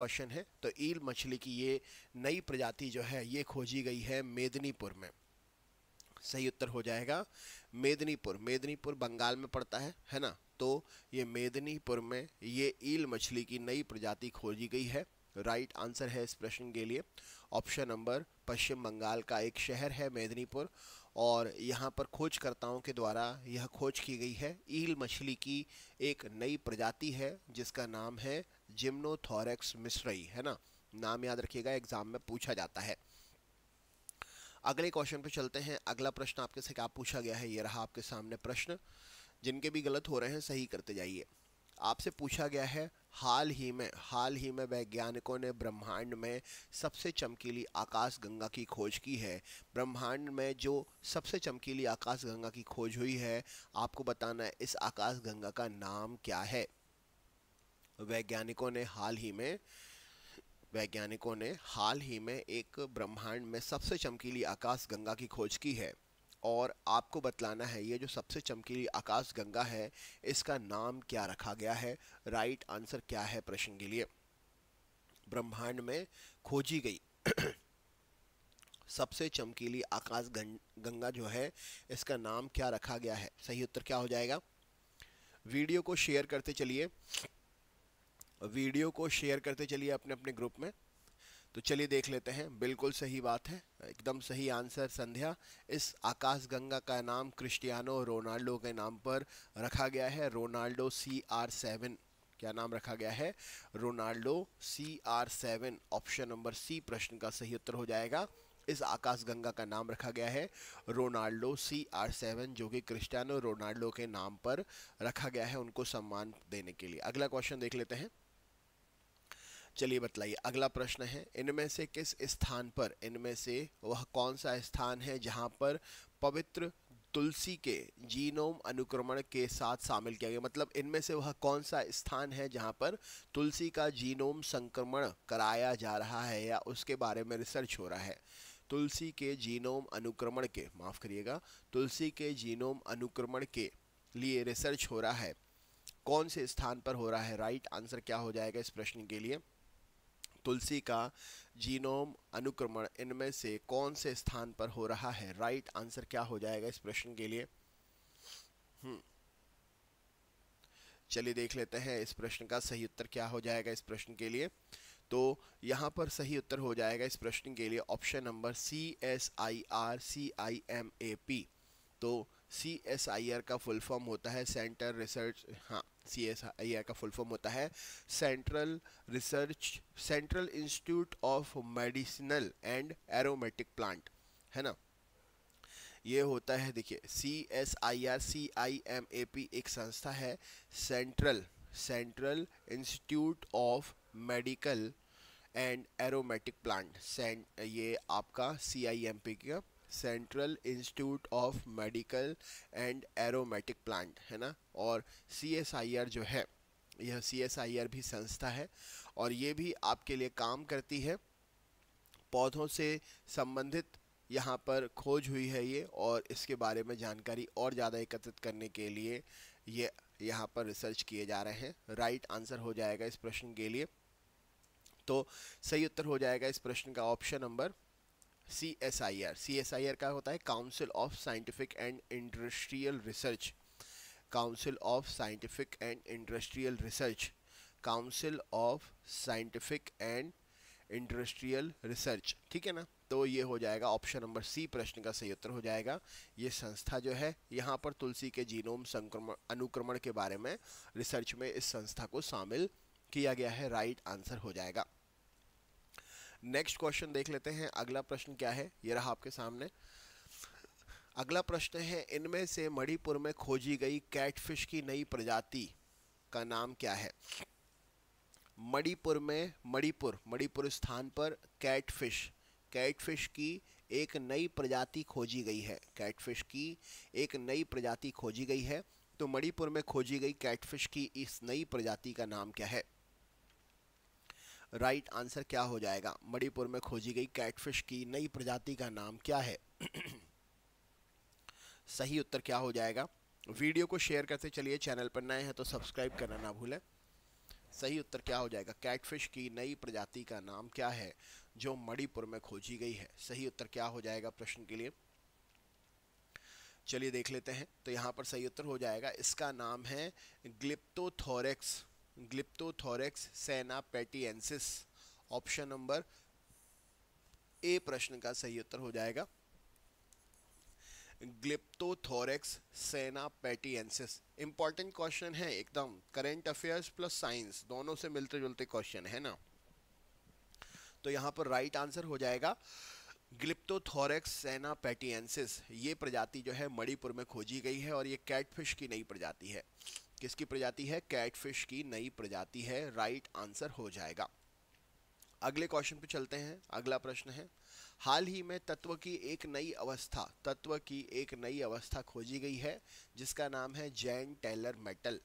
Question है। तो ईल मछली की ये नई प्रजाति जो है ये खोजी गई है मेदिनीपुर में। सही उत्तर हो जाएगा मेदिनीपुर। मेदिनीपुर बंगाल में पड़ता है ना। तो ये मेदिनीपुर में ये ईल मछली की नई प्रजाति खोजी गई है। राइट आंसर है इस प्रश्न के लिए ऑप्शन नंबर पश्चिम बंगाल का एक शहर है मेदिनीपुर, और यहाँ पर खोजकर्ताओं के द्वारा यह खोज की गई है। ईल मछली की एक नई प्रजाति है जिसका नाम है जिम्नोथोरैक्स मिस्रई, है ना। नाम याद रखिएगा, एग्जाम में पूछा जाता है। अगले क्वेश्चन पे चलते हैं। अगला प्रश्न आपके से क्या पूछा गया है, ये रहा आपके सामने प्रश्न। जिनके भी गलत हो रहे हैं सही करते जाइए। आपसे पूछा गया है हाल ही में वैज्ञानिकों ने ब्रह्मांड में सबसे चमकीली आकाशगंगा की खोज की है। ब्रह्मांड में जो सबसे चमकीली आकाशगंगा की खोज हुई है, आपको बताना है इस आकाशगंगा का नाम क्या है। वैज्ञानिकों ने हाल ही में एक ब्रह्मांड में सबसे चमकीली आकाशगंगा की खोज की है, और आपको बतलाना है ये जो सबसे चमकीली आकाशगंगा है इसका नाम क्या रखा गया है। राइट आंसर क्या है प्रश्न के लिए। ब्रह्मांड में खोजी गई सबसे चमकीली आकाशगंगा जो है इसका नाम क्या रखा गया है। सही उत्तर क्या हो जाएगा। वीडियो को शेयर करते चलिए, अपने अपने ग्रुप में। तो चलिए देख लेते हैं। बिल्कुल सही बात है, एकदम सही आंसर संध्या। इस आकाशगंगा का नाम क्रिस्टियानो रोनाल्डो के नाम पर रखा गया है। रोनाल्डो CR7, क्या नाम रखा गया है, Ronaldo CR7। Option number C प्रश्न का सही उत्तर हो जाएगा। इस आकाशगंगा का नाम रखा गया है रोनाल्डो CR7, जो कि क्रिस्टियानो रोनाल्डो के नाम पर रखा गया है, उनको सम्मान देने के लिए। अगला क्वेश्चन देख लेते हैं। चलिए बतलाइए। अगला प्रश्न है इनमें से किस स्थान पर, इनमें से वह कौन सा स्थान है जहां पर पवित्र तुलसी के जीनोम अनुक्रमण के साथ शामिल किया गया। मतलब इनमें से वह कौन सा स्थान है जहां पर तुलसी का जीनोम संक्रमण कराया जा रहा है या उसके बारे में रिसर्च हो रहा है। तुलसी के जीनोम अनुक्रमण के, माफ करिएगा, तुलसी के जीनोम अनुक्रमण के लिए रिसर्च हो रहा है, कौन से स्थान पर हो रहा है। राइट आंसर क्या हो जाएगा इस प्रश्न के लिए। तुलसी का जीनोम अनुक्रमण इनमें से कौन से स्थान पर हो रहा है। राइट आंसर क्या हो जाएगा इस प्रश्न के लिए। चलिए देख लेते हैं इस प्रश्न का सही उत्तर क्या हो जाएगा इस प्रश्न के लिए। तो यहाँ पर सही उत्तर हो जाएगा इस प्रश्न के लिए ऑप्शन नंबर CSIR-CIMAP। तो CSIR का फुल फॉर्म होता है सेंटर रिसर्च, हाँ, CSIR का फुल फॉर्म होता है central institute of medicinal and aromatic plant, है ना। ये होता है, देखिए, CSIR-CIMAP एक संस्था है, central institute of medical and aromatic plant. ये आपका CIMP का central institute of medical and aromatic plant, है ना। और CSIR जो है, यह CSIR भी संस्था है, और ये भी आपके लिए काम करती है। पौधों से संबंधित यहाँ पर खोज हुई है ये, और इसके बारे में जानकारी और ज़्यादा एकत्रित करने के लिए ये यहाँ पर रिसर्च किए जा रहे हैं। राइट आंसर हो जाएगा इस प्रश्न के लिए। तो सही उत्तर हो जाएगा इस प्रश्न का ऑप्शन नंबर CSIR का होता है council of scientific and industrial research. Council of scientific and industrial research, council of scientific and industrial research, ठीक है ना। तो ये हो जाएगा ऑप्शन नंबर सी प्रश्न का सही उत्तर हो जाएगा। ये संस्था जो है, यहाँ पर तुलसी के जीनोम अनुक्रमण के बारे में रिसर्च में इस संस्था को शामिल किया गया है। राइट आंसर हो जाएगा। नेक्स्ट क्वेश्चन देख लेते हैं। अगला प्रश्न क्या है, ये रहा आपके सामने। अगला प्रश्न है इनमें से मणिपुर में खोजी गई कैटफिश की नई प्रजाति का नाम क्या है। मणिपुर स्थान पर कैटफिश की एक नई प्रजाति खोजी गई है। कैटफिश की एक नई प्रजाति खोजी गई है। तो मणिपुर में खोजी गई कैटफिश की इस नई प्रजाति का नाम क्या है। राइट आंसर क्या हो जाएगा। मणिपुर में खोजी गई कैटफिश की नई प्रजाति का नाम क्या है। सही उत्तर क्या हो जाएगा। वीडियो को शेयर करते चलिए, चैनल पर नए हैं तो सब्सक्राइब करना ना भूलें। सही उत्तर क्या हो जाएगा? कैटफिश की नई प्रजाति का नाम क्या है जो मणिपुर में खोजी गई है? सही उत्तर क्या हो जाएगा प्रश्न के लिए? चलिए देख लेते हैं। तो यहाँ पर सही उत्तर हो जाएगा, इसका नाम है ग्लिप्टोथोरेक्स, ग्लिप्टोथोरेक्स सेनापेटिएंसिस। ऑप्शन नंबर ए प्रश्न का सही उत्तर हो जाएगा, ग्लिप्टोथोरेक्स सेनापेटिएंसिस। इंपॉर्टेंट क्वेश्चन है एकदम, करेंट अफेयर्स प्लस साइंस दोनों से मिलते जुलते क्वेश्चन है ना। तो यहाँ पर राइट आंसर हो जाएगा ग्लिप्टोथोरेक्स सेनापेटिएंसिस। ये प्रजाति जो है मणिपुर में खोजी गई है और ये कैटफिश की नई प्रजाति है। किसकी प्रजाति है? कैटफिश की नई प्रजाति है। राइट आंसर हो जाएगा। अगले क्वेश्चन पे चलते हैं। अगला प्रश्न है, हाल ही में तत्व की एक नई अवस्था खोजी गई है जिसका नाम है जैन टेलर मेटल।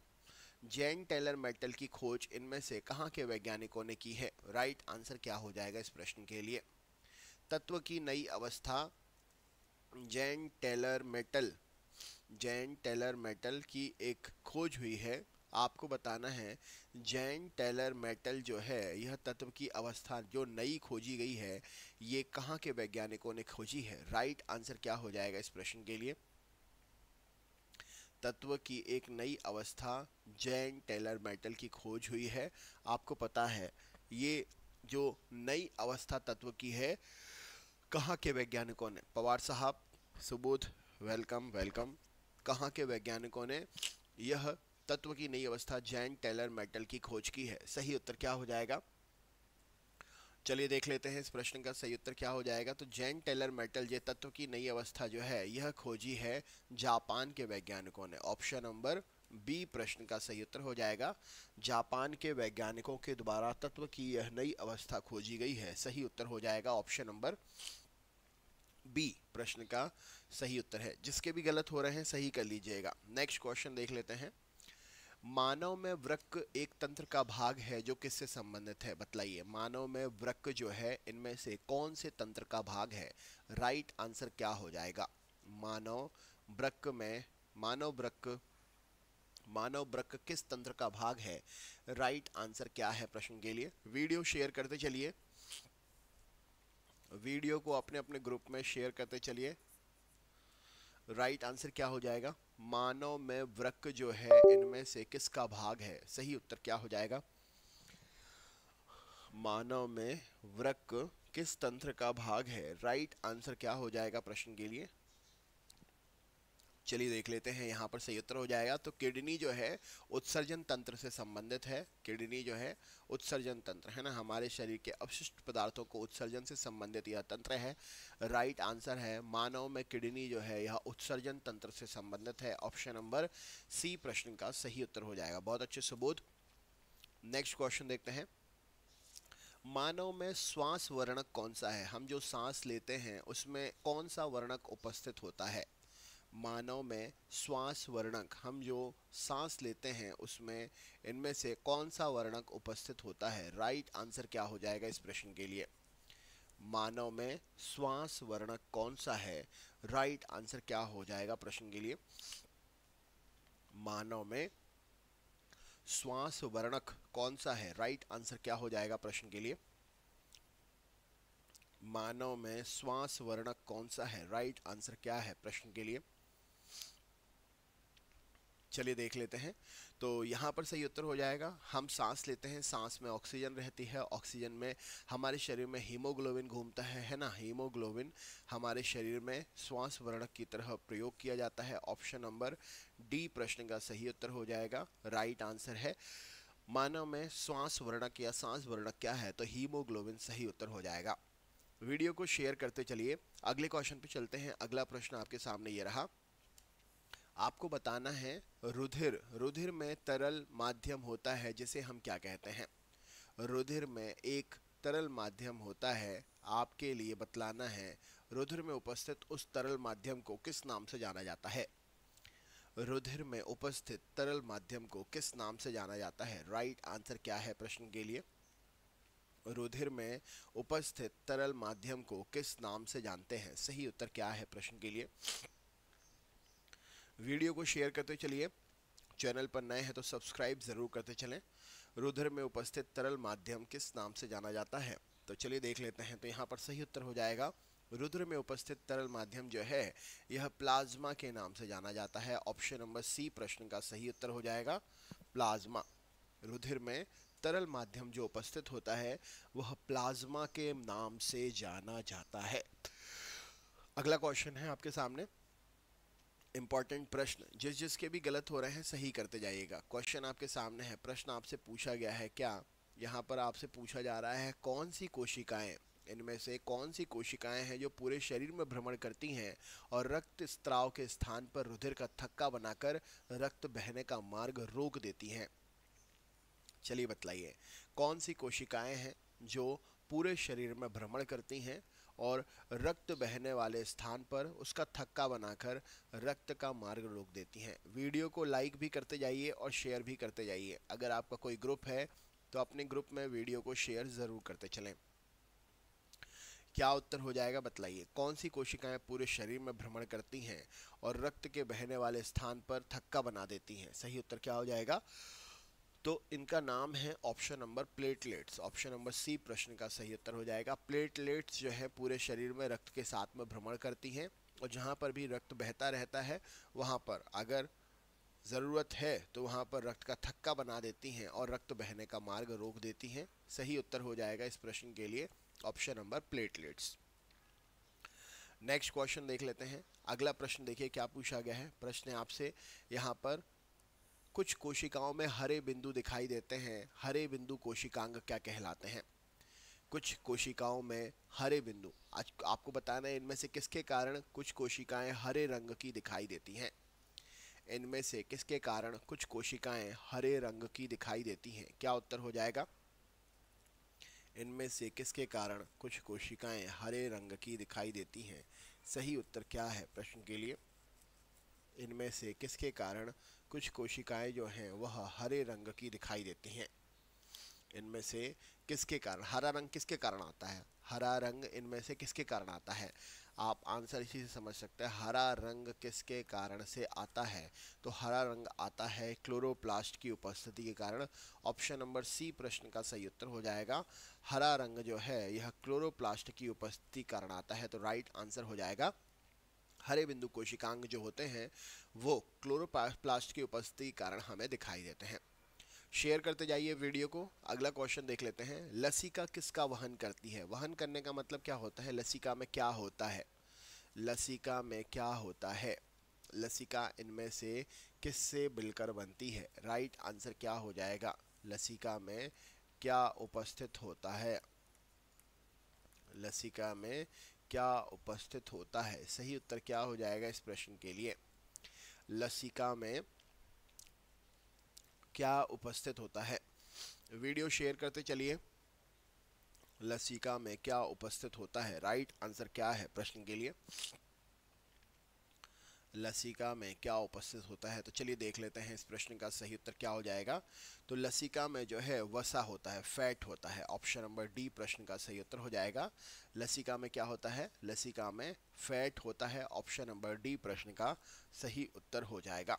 जैन टेलर मेटल की खोज इनमें से कहाँ के वैज्ञानिकों ने की है? राइट आंसर क्या हो जाएगा इस प्रश्न के लिए? तत्व की नई अवस्था जैन टेलर मेटल की एक खोज हुई है। आपको बताना है जैन टेलर मेटल जो है, यह तत्व की अवस्था जो नई खोजी गई है, ये कहाँ के वैज्ञानिकों ने खोजी है? राइट आंसर क्या हो जाएगा इस प्रश्न के लिए? तत्व की एक नई अवस्था जैन टेलर मेटल की खोज हुई है। आपको पता है ये जो नई अवस्था तत्व की है, कहाँ के वैज्ञानिकों ने? पवार साहब, सुबोध, वेलकम वेलकम। कहाँ के वैज्ञानिकों ने यह तत्व की नई अवस्था जैन टेलर मेटल की खोज की है? सही उत्तर क्या हो जाएगा? चलिए देख लेते हैं इस प्रश्न का सही उत्तर क्या हो जाएगा। तो जैन टेलर मेटल, ये तत्व की नई अवस्था जो है, यह खोजी है जापान के वैज्ञानिकों ने। ऑप्शन नंबर बी प्रश्न का सही उत्तर हो जाएगा, जापान के वैज्ञानिकों के द्वारा तत्व की यह नई अवस्था खोजी गई है। सही उत्तर हो जाएगा ऑप्शन नंबर बी प्रश्न का सही उत्तर है। जिसके भी गलत हो रहे हैं सही कर लीजिएगा। नेक्स्ट क्वेश्चन देख लेते हैं। मानव में वृक्क एक तंत्र का भाग है जो किससे संबंधित है? बतलाइए, मानव में वृक्क जो है इनमें से कौन से तंत्र का भाग है? राइट आंसर क्या हो जाएगा? मानव वृक्क किस तंत्र का भाग है? राइट आंसर क्या है प्रश्न के लिए? वीडियो शेयर करते चलिए, वीडियो को अपने अपने ग्रुप में शेयर करते चलिए। राइट आंसर क्या हो जाएगा? मानव में वृक्क जो है इनमें से किसका भाग है? सही उत्तर क्या हो जाएगा? मानव में वृक्क किस तंत्र का भाग है? राइट आंसर क्या हो जाएगा प्रश्न के लिए? चलिए देख लेते हैं। यहाँ पर सही उत्तर हो जाएगा, तो किडनी जो है उत्सर्जन तंत्र से संबंधित है। किडनी जो है उत्सर्जन तंत्र है ना, हमारे शरीर के अपशिष्ट पदार्थों को उत्सर्जन से संबंधित यह तंत्र है। राइट आंसर है मानव में किडनी जो है यह उत्सर्जन तंत्र से संबंधित है। ऑप्शन नंबर सी प्रश्न का सही उत्तर हो जाएगा। बहुत अच्छे सुबोध। नेक्स्ट क्वेश्चन देखते हैं। मानव में श्वास वर्णक कौन सा है? हम जो सांस लेते हैं उसमें कौन सा वर्णक उपस्थित होता है? मानव में श्वास वर्णक, हम जो सांस लेते हैं उसमें इनमें से कौन सा वर्णक उपस्थित होता है? राइट आंसर क्या हो जाएगा इस प्रश्न के लिए? मानव में श्वास वर्णक कौन सा है? राइट आंसर क्या हो जाएगा प्रश्न के लिए? मानव में श्वास वर्णक कौन सा है? राइट आंसर क्या हो जाएगा प्रश्न के लिए? मानव में श्वास वर्णक कौन सा है? राइट आंसर क्या है प्रश्न के लिए? चलिए देख लेते हैं। तो यहाँ पर सही उत्तर हो जाएगा, हम सांस लेते हैं, सांस में ऑक्सीजन रहती है, ऑक्सीजन में हमारे शरीर में हीमोग्लोबिन घूमता है ना, हीमोग्लोबिन हमारे शरीर में श्वास वर्णक की तरह प्रयोग किया जाता है। ऑप्शन नंबर डी प्रश्न का सही उत्तर हो जाएगा। राइट आंसर है मानव में श्वास वर्णक या सांस वर्णक क्या है? तो हीमोग्लोबिन सही उत्तर हो जाएगा। वीडियो को शेयर करते चलिए। अगले क्वेश्चन पे चलते हैं। अगला प्रश्न आपके सामने ये रहा, आपको बताना है रुधिर में तरल माध्यम होता है जिसे हम क्या कहते हैं? रुधिर में एक तरल माध्यम होता है, आपके लिए बतलाना है रुधिर में उपस्थित उस तरल माध्यम को किस नाम से जाना जाता है? रुधिर में उपस्थित तरल माध्यम को किस नाम से जाना जाता है? राइट आंसर क्या है प्रश्न के लिए? रुधिर में उपस्थित तरल माध्यम को किस नाम से जानते हैं? सही उत्तर क्या है प्रश्न के लिए? वीडियो को शेयर करते चलिए। चैनल पर नए हैं तो सब्सक्राइब ज़रूर करते चलें। रुधिर में उपस्थित तरल माध्यम किस नाम से जाना जाता है? तो चलिए देख लेते हैं। तो यहाँ पर सही उत्तर हो जाएगा रुधिर में उपस्थित तरल माध्यम जो है यह प्लाज्मा के नाम से जाना जाता है। ऑप्शन नंबर सी प्रश्न का सही उत्तर हो जाएगा प्लाज्मा। रुधिर में तरल माध्यम जो उपस्थित होता है वह प्लाज्मा के नाम से जाना जाता है। अगला क्वेश्चन है आपके सामने, इंपॉर्टेंट प्रश्न, जिसके भी गलत हो रहे हैं सही करते जाइएगा। क्वेश्चन आपके सामने है, प्रश्न आपसे पूछा गया है क्या, यहाँ पर आपसे पूछा जा रहा है कौन सी कोशिकाएं, इनमें से कौन सी कोशिकाएं हैं जो पूरे शरीर में भ्रमण करती हैं और रक्त स्त्राव के स्थान पर रुधिर का थक्का बनाकर रक्त बहने का मार्ग रोक देती हैं? चलिए बतलाइए, कौन सी कोशिकाएं हैं जो पूरे शरीर में भ्रमण करती हैं और रक्त बहने वाले स्थान पर उसका थक्का बनाकर रक्त का मार्ग रोक देती हैं? वीडियो को लाइक भी करते जाइए और शेयर भी करते जाइए। अगर आपका कोई ग्रुप है तो अपने ग्रुप में वीडियो को शेयर ज़रूर करते चलें। क्या उत्तर हो जाएगा बतलाइए, कौन सी कोशिकाएं पूरे शरीर में भ्रमण करती हैं और रक्त के बहने वाले स्थान पर थक्का बना देती हैं? सही उत्तर क्या हो जाएगा? तो इनका नाम है option number platelets. Option number C प्रश्न का सही उत्तर हो जाएगा। प्लेटलेट्स जो है पूरे शरीर में रक्त के साथ में भ्रमण करती हैं और जहाँ पर भी रक्त बहता रहता है वहाँ पर अगर ज़रूरत है तो वहाँ पर रक्त का थक्का बना देती हैं और रक्त बहने का मार्ग रोक देती हैं। सही उत्तर हो जाएगा इस प्रश्न के लिए option number platelets. Next question देख लेते हैं। अगला प्रश्न देखिए क्या पूछा गया है। प्रश्न है आपसे यहाँ पर, कुछ कोशिकाओं में हरे बिंदु दिखाई देते हैं, हरे बिंदु कोशिकांग क्या कहलाते हैं? कुछ कोशिकाओं में हरे बिंदु, आज आपको बताना है इनमें से किसके कारण कुछ कोशिकाएं हरे रंग की दिखाई देती हैं। इनमें से किसके कारण कुछ कोशिकाएं हरे रंग की दिखाई देती हैं? क्या उत्तर हो जाएगा? इनमें से किसके कारण कुछ कोशिकाएं हरे रंग की दिखाई देती हैं? सही उत्तर क्या है प्रश्न के लिए? इनमें से किसके कारण कुछ कोशिकाएं जो हैं वह हरे रंग की दिखाई देती हैं? इनमें से किसके कारण, हरा रंग किसके कारण आता है? हरा रंग इनमें से किसके कारण आता है? आप आंसर इसी से समझ सकते हैं। हरा रंग किसके कारण से आता है? तो हरा रंग आता है क्लोरोप्लास्ट की उपस्थिति के कारण। ऑप्शन नंबर सी प्रश्न का सही उत्तर हो जाएगा। हरा रंग जो है यह क्लोरोप्लास्ट की उपस्थिति कारण आता है। तो राइट आंसर हो जाएगा हरे बिंदु कोशिकांग जो होते हैं वो क्लोरोप्लास्ट की उपस्थिति के कारण हमें दिखाई देते हैं। शेयर करते जाइए वीडियो को। अगला क्वेश्चन देख लेते हैं। लसिका किसका वहन करती है? वहन करने का मतलब क्या होता है? लसिका में क्या होता है? लसिका में क्या होता है? लसिका इनमें से किससे मिलकर बनती है? राइट आंसर क्या हो जाएगा? लसिका में क्या उपस्थित होता है? लसिका में क्या उपस्थित होता है? सही उत्तर क्या हो जाएगा इस प्रश्न के लिए? लसिका में क्या उपस्थित होता है? वीडियो शेयर करते चलिए। लसिका में क्या उपस्थित होता है? राइट आंसर क्या है प्रश्न के लिए? लसिका में क्या उपस्थित होता है? तो चलिए देख लेते हैं इस प्रश्न का सही उत्तर क्या हो जाएगा। तो लसिका में जो है वसा होता है, फैट होता है। ऑप्शन नंबर डी प्रश्न का सही उत्तर हो जाएगा। लसिका में क्या होता है? लसिका में फैट होता है। ऑप्शन नंबर डी प्रश्न का सही उत्तर हो जाएगा।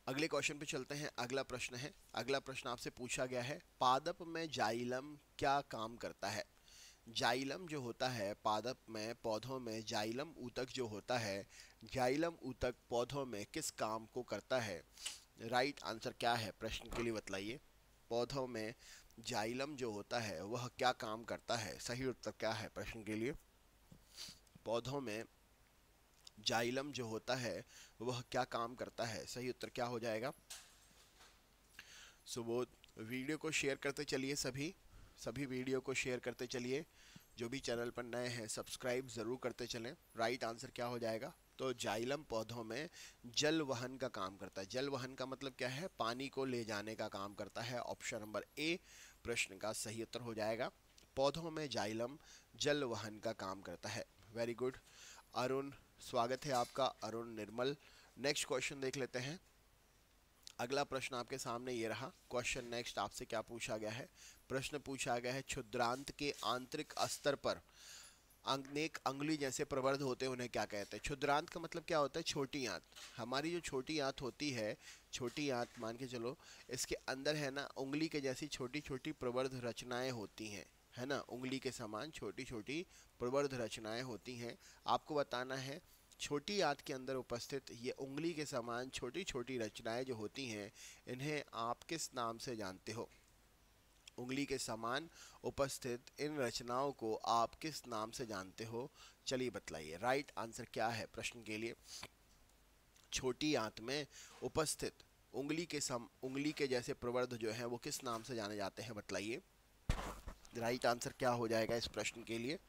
अगले क्वेश्चन पे चलते हैं। अगला प्रश्न है, अगला प्रश्न आपसे पूछा गया है, पादप में जाइलम क्या काम करता है? जाइलम जो होता है पादप में, पौधों में जाइलम ऊतक जो होता है, जाइलम ऊतक पौधों में किस काम को करता है? राइट आंसर क्या है प्रश्न के लिए बतलाइए। पौधों में जाइलम जो होता है वह क्या काम करता है? सही उत्तर क्या है प्रश्न के लिए? पौधों में जाइलम जो होता है वह क्या काम करता है? सही उत्तर क्या हो जाएगा? सुबोध, वीडियो को शेयर करते चलिए। सभी वीडियो को शेयर करते चलिए। जो भी चैनल पर नए हैं सब्सक्राइब ज़रूर करते चलें। राइट आंसर क्या हो जाएगा? तो जाइलम पौधों में जल वहन का काम करता है। जल वहन का मतलब क्या है? पानी को ले जाने का काम करता है। ऑप्शन नंबर ए प्रश्न का सही उत्तर हो जाएगा। पौधों में जाइलम जल वहन का काम करता है। वेरी गुड अरुण, स्वागत है आपका अरुण निर्मल। नेक्स्ट क्वेश्चन देख लेते हैं। अगला प्रश्न आपके सामने ये रहा। क्वेश्चन नेक्स्ट आपसे क्या पूछा गया है? प्रश्न पूछा गया है, क्षुद्रांत के आंतरिक स्तर पर अनेक अंगुली जैसे प्रवर्ध होते हैं उन्हें क्या कहते हैं? क्षुद्रांत का मतलब क्या होता है? छोटी आंत। हमारी जो छोटी आंत होती है, छोटी आंत मान के चलो, इसके अंदर है ना उंगली के जैसी छोटी छोटी प्रवर्ध रचनाएं होती हैं, है ना, उंगली के समान छोटी छोटी प्रवर्ध रचनाएं होती हैं। आपको बताना है छोटी आंत के अंदर उपस्थित ये उंगली के समान छोटी छोटी रचनाएं जो होती हैं, इन्हें आप किस नाम से जानते हो? उंगली के समान उपस्थित इन रचनाओं को आप किस नाम से जानते हो? चलिए बतलाइए, राइट आंसर क्या है प्रश्न के लिए? छोटी आंत में उपस्थित उंगली के जैसे प्रवर्ध जो है वो किस नाम से जाने जाते हैं? बतलाइए, राइट आंसर क्या हो जाएगा इस प्रश्न के लिए?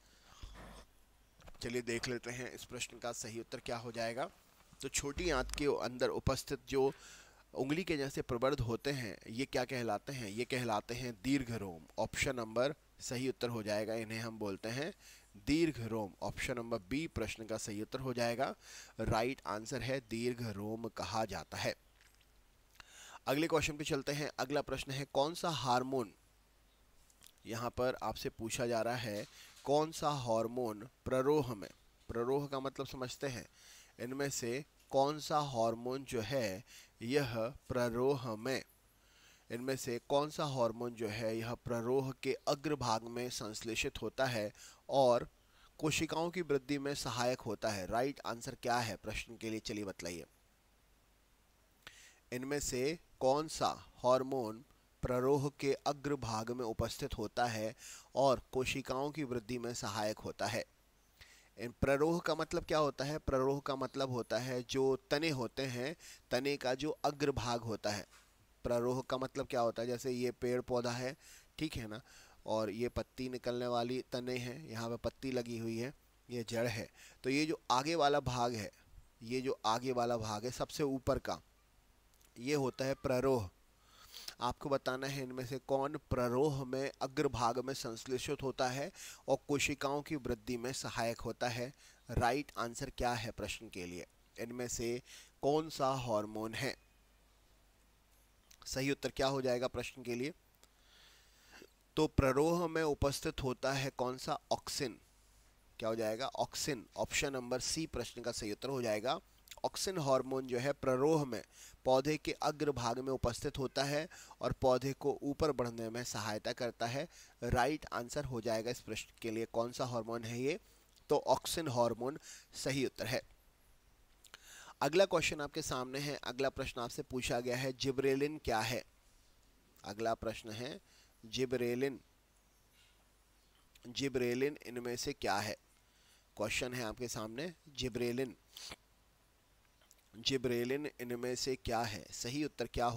चलिए देख लेते हैं इस प्रश्न का सही उत्तर क्या हो जाएगा। तो छोटी आंत के अंदर उपस्थित जो उंगली के जैसे प्रवर्ध होते हैं ये क्या कहलाते हैं? ये कहलाते हैं दीर्घ रोम। ऑप्शन नंबर सही उत्तर हो जाएगा, इन्हें हम बोलते हैं दीर्घ रोम। ऑप्शन नंबर बी प्रश्न का सही उत्तर हो जाएगा, राइट आंसर है दीर्घ रोम कहा जाता है। अगले क्वेश्चन पे चलते हैं। अगला प्रश्न है कौन सा हार्मोन, यहाँ पर आपसे पूछा जा रहा है कौन सा हार्मोन प्ररोह में, प्ररोह का मतलब समझते हैं, इनमें से कौन सा हार्मोन जो है यह प्ररोह में, इनमें से कौन सा हार्मोन जो है यह प्ररोह के अग्रभाग में संश्लेषित होता है और कोशिकाओं की वृद्धि में सहायक होता है? राइट आंसर क्या है प्रश्न के लिए? चलिए बतलाइए, इनमें से कौन सा हार्मोन प्ररोह के अग्रभाग में उपस्थित होता है और कोशिकाओं की वृद्धि में सहायक होता है? प्ररोह का मतलब क्या होता है? प्ररोह का मतलब होता है जो तने होते हैं, तने का जो अग्रभाग होता है। प्ररोह का मतलब क्या होता है? जैसे ये पेड़ पौधा है, ठीक है ना, और ये पत्ती निकलने वाली तने हैं, यहाँ पे पत्ती लगी हुई है, ये जड़ है। तो ये जो आगे वाला भाग है, ये जो आगे वाला भाग है सबसे ऊपर का, ये होता है प्ररोह। आपको बताना है इनमें से कौन प्ररोह में अग्रभाग में संश्लेषित होता है और कोशिकाओं की वृद्धि में सहायक होता है? राइट आंसर क्या है प्रश्न के लिए? इनमें से कौन सा हार्मोन है? सही उत्तर क्या हो जाएगा प्रश्न के लिए? तो प्ररोह में उपस्थित होता है कौन सा? ऑक्सिन। क्या हो जाएगा? ऑक्सिन। ऑप्शन नंबर सी प्रश्न का सही उत्तर हो जाएगा। ऑक्सिन हार्मोन जो है प्ररोह में पौधे के अग्रभाग में उपस्थित होता है और पौधे को ऊपर बढ़ने में सहायता करता है। राइट आंसर हो जाएगा इस प्रश्न के लिए कौन सा हार्मोन है ये? तो ऑक्सिन हार्मोन सही उत्तर है। अगला क्वेश्चन आपके सामने है। अगला प्रश्न आपसे पूछा गया है जिबरेलिन क्या है? अगला प्रश्न है जिबरेलिन। जिबरेलिन इनमें से क्या है? क्वेश्चन है आपके सामने जिबरेलिन। जिबरेलिन इनमें से क्या है? सही उत्तर क्या